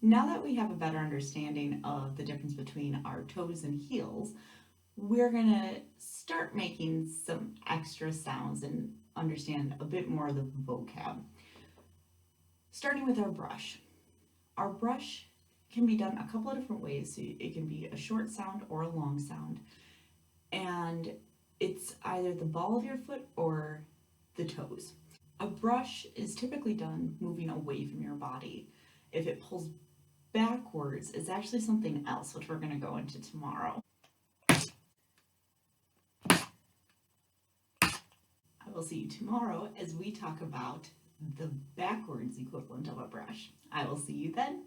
Now that we have a better understanding of the difference between our toes and heels, we're gonna start making some extra sounds and understand a bit more of the vocab. Starting with our brush. Our brush can be done a couple of different ways. So it can be a short sound or a long sound. And it's either the ball of your foot or the toes. A brush is typically done moving away from your body. If it pulls backwards, it's actually something else, which we're going to go into tomorrow. I will see you tomorrow as we talk about the backwards equivalent of a brush. I will see you then.